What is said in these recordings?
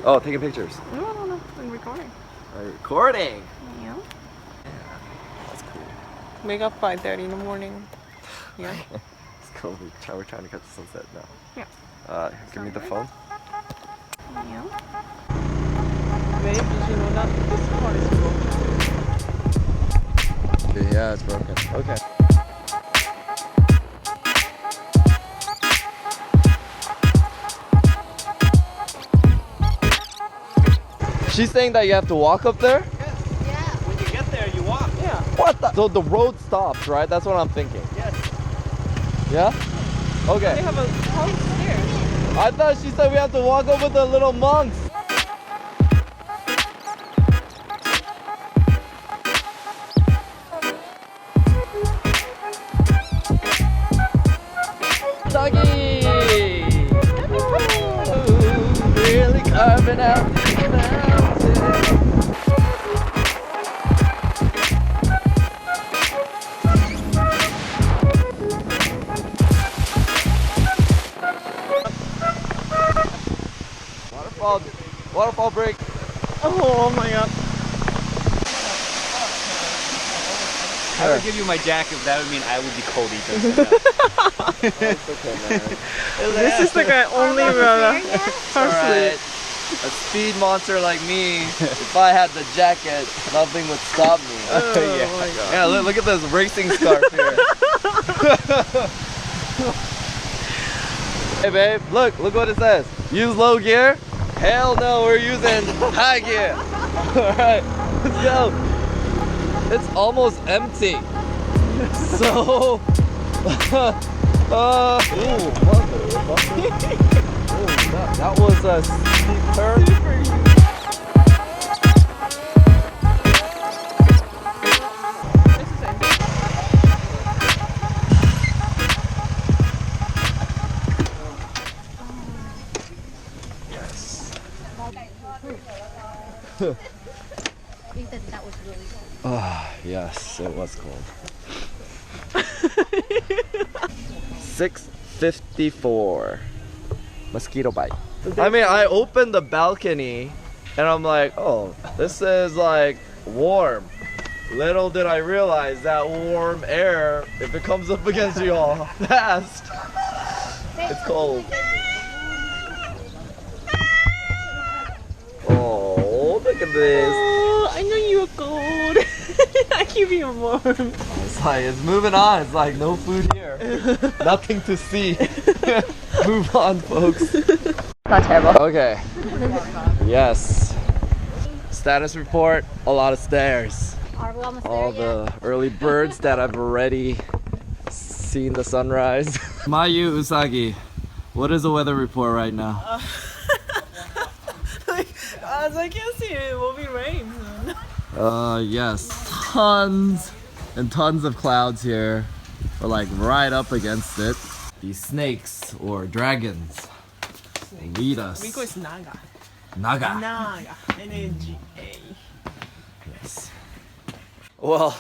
Oh, taking pictures. No. I'm recording. Recording. Yeah. That's cool. Wake up 5:30 in the morning. Yeah. It's cool. We're trying to catch the sunset now. Yeah. Give me the phone. Yeah. Babe, did you know that this part is broken? Yeah, it's broken. Okay. She's saying that you have to walk up there? Yeah. When you get there, you walk. Yeah. What the? So the road stops, right? That's what I'm thinking. Yes. Yeah? Okay. They have a house stairs. I thought she said we have to walk over the little monks. Doggy! Ooh, really carving out the mountain. Waterfall break. Oh my god. I would give you my jacket, but that would mean I would be cold even. It's okay, man. This is the guy only Alright. A speed monster like me, if I had the jacket, nothing would stop me. Oh my god. Yeah, look at this racing scarf here. Hey babe, look what it says. Use low gear? Hell no, we're using high gear. Alright, let's go. It's almost empty. So, ooh, that was a steep turn. That was really cool. Ah, yes, it was cold. 6:54. Mosquito bite. I mean, I opened the balcony and I'm like, oh, this is like warm. Little did I realize that warm air, if it comes up against you all fast, it's cold. Oh, look at this. Oh, I know you were cold. I keep you warm. It's like, it's moving on. It's like no food here. Nothing to see. Move on, folks. Not terrible. Okay. Yes. Status report, a lot of stairs. Are we almost All there yet? the early birds that have already seen the sunrise. Mayu Usagi, what is the weather report right now? As I can see, it will be rain soon. Yes. Tons and tons of clouds here. We're like right up against it. These snakes or dragons lead us. Miko is Naga. Naga. Naga. N-A-G-A. Yes. Well,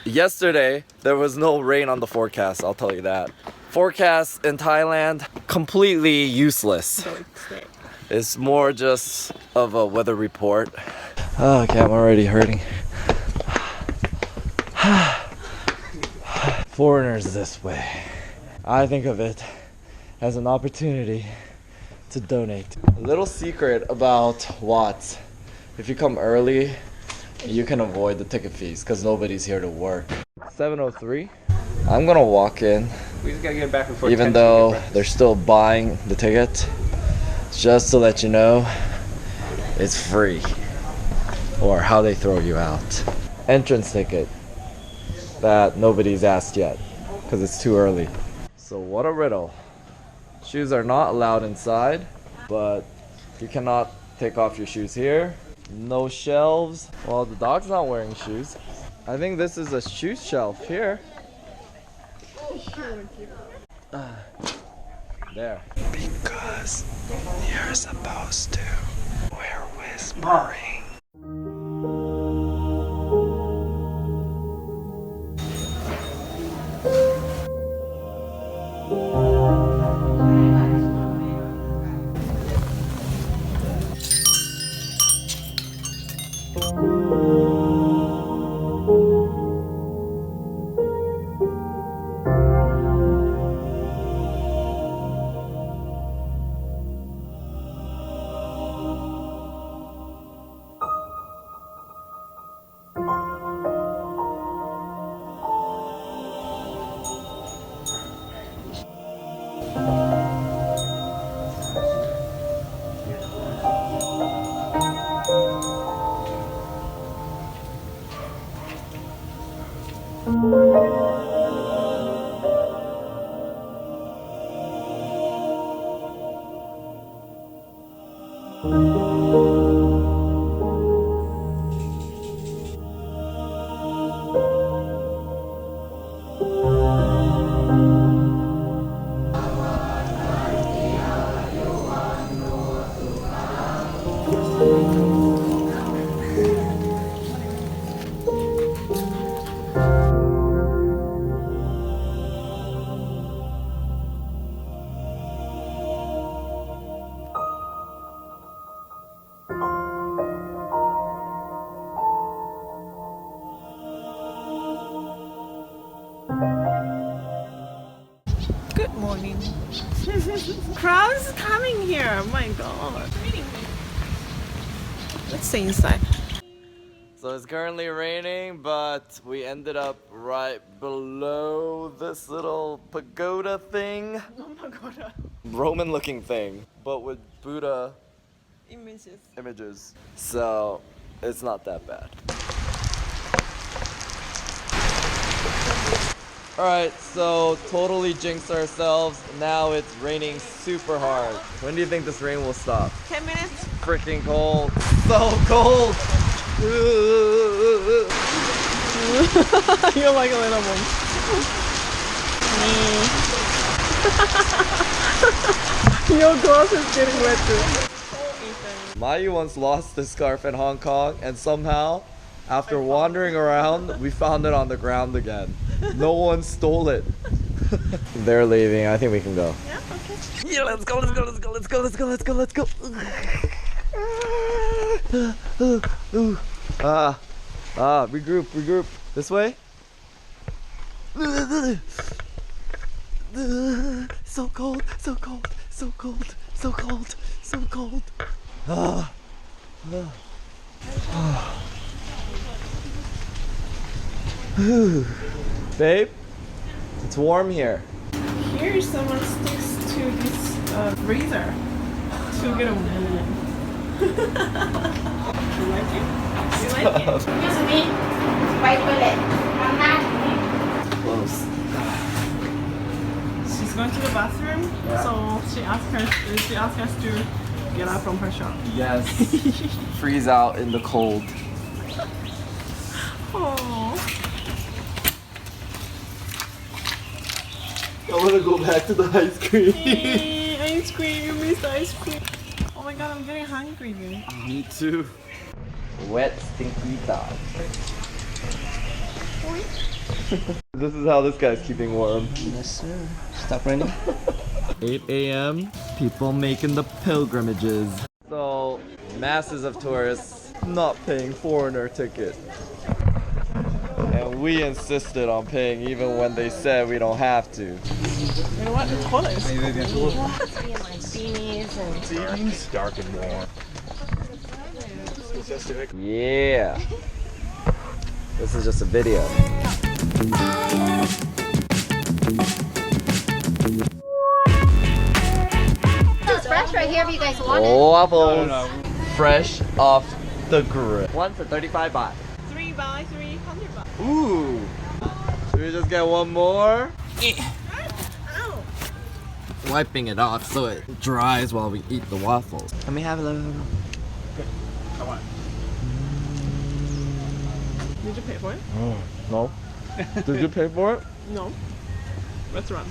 yesterday there was no rain on the forecast, I'll tell you that. Forecast in Thailand, completely useless. So sick. It's more just of a weather report. Oh, okay, I'm already hurting. Foreigners this way. I think of it as an opportunity to donate. A little secret about Wat. If you come early, you can avoid the ticket fees because nobody's here to work. 7:03. I'm gonna walk in, We just gotta get back before even 10 though to get they're still buying the ticket. Just to let you know, it's free. Or how they throw you out. Entrance ticket that nobody's asked yet because it's too early. So what a riddle. Shoes are not allowed inside, but you cannot take off your shoes here. No shelves. Well, the dog's not wearing shoes. I think this is a shoe shelf here. There. Because you're supposed to. We're whispering. morning. Crowds coming here. Oh my god. Let's stay inside. So it's currently raining, but we ended up right below this little pagoda thing. Oh my god. Roman looking thing, but with Buddha images. So it's not that bad. Alright, so totally jinxed ourselves. Now it's raining super hard. When do you think this rain will stop? 10 minutes. Freaking cold. So cold! You're like a little one. Your glass is getting wet too. Mayu once lost the scarf in Hong Kong, and somehow, after wandering around, we found it on the ground again. No one stole it. They're leaving. I think we can go. Yeah, okay. Yeah, let's go, let's go, let's go, let's go, let's go, let's go, let's go. Regroup, regroup. This way? So cold, so cold, so cold, so cold, so cold. Babe, it's warm here. Here someone sticks to this freezer to get a warm. You like it? You like it? Excuse me, white toilet. Close. She's going to the bathroom, so she asked us to get out from her shop. Yes. Freeze out in the cold. Oh. I want to go back to the ice cream. Ice cream, you missed ice cream. Oh my god, I'm getting hungry again. Me too. Wet stinky dog. This is how this guy's keeping warm. Yes, sir. Stop raining. 8 a.m. People making the pilgrimages. So, masses of tourists not paying foreigner ticket. And we insisted on paying even when they said we don't have to. You know what? The toilet is Beanies, dark and warm. Yeah. This is just a video. It's fresh right here if you guys want it. Waffles. Fresh off the grill. One for 35 baht. 3 by 300 baht. Ooh. Should we just get one more? Ow. Wiping it off so it dries while we eat the waffles. Let me have a little. Come on. Did you pay for it? No. Did you pay for it? No. Restaurant.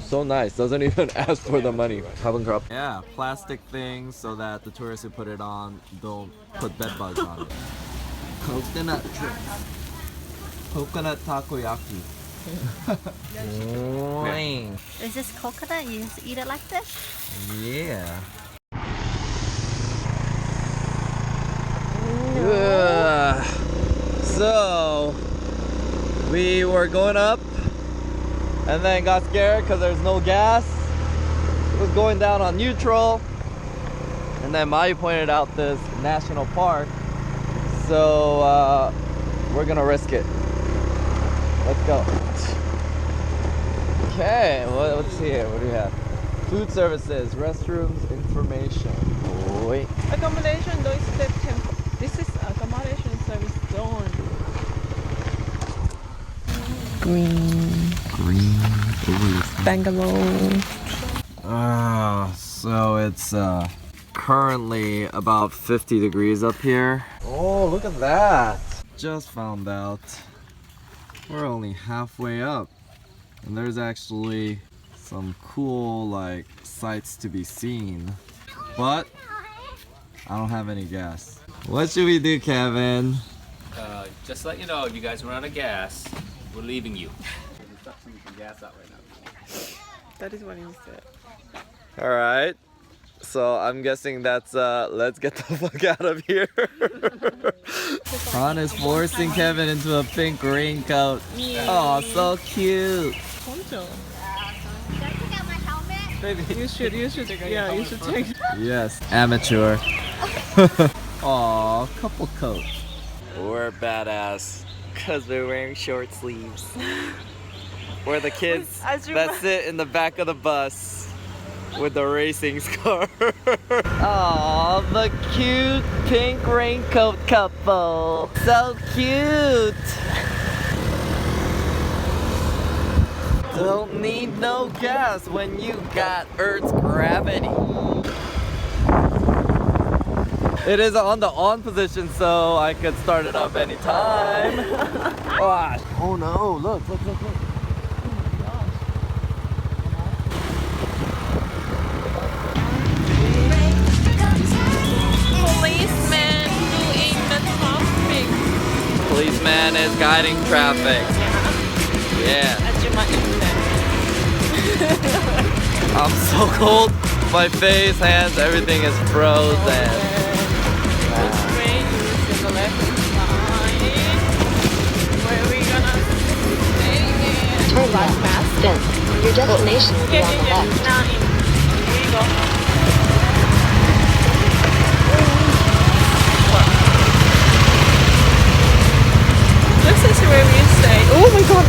So nice. Doesn't even ask for the money. Carbon crop. Yeah, plastic things so that the tourists who put it on don't put bed bugs on it. Coconut chips. Coconut takoyaki. Is this coconut? You just eat it like this? Yeah. Ugh. So we were going up and then got scared because there's no gas. It was going down on neutral, and then Mayu pointed out this national park, so we're gonna risk it. Let's go. Okay, what's here? What do we have? Food services, restrooms, information. Wait. Accommodation, Doi Suthep temple. This is accommodation service zone. Green Bangalore. So it's currently about 50 degrees up here. Oh, look at that. Just found out we're only halfway up, and there's actually some cool like sights to be seen, but I don't have any gas. What should we do, Kevin? Just to let you know, if you guys run out of gas, we're leaving you. Some gas out right now. That is what he said. All right. So I'm guessing that's let's get the fuck out of here. Han is forcing Kevin into a pink raincoat. Oh, so cute. Poncho. Should I take out my You should, yeah, you should take. Yes, amateur. Aw, couple coats. We're badass because we're wearing short sleeves. We're the kids that sit in the back of the bus with the racing scarf. Aw, the cute pink raincoat couple. So cute. Don't need no gas when you got Earth's gravity. It is on the on position, so I could start it up anytime. Oh no, look. Policeman doing the traffic. Policeman is guiding traffic. Yeah. I'm so cold. My face, hands, everything is frozen. Turn left, then. Your destination will be on the left. Now here we go. This is where we stay. Oh my god.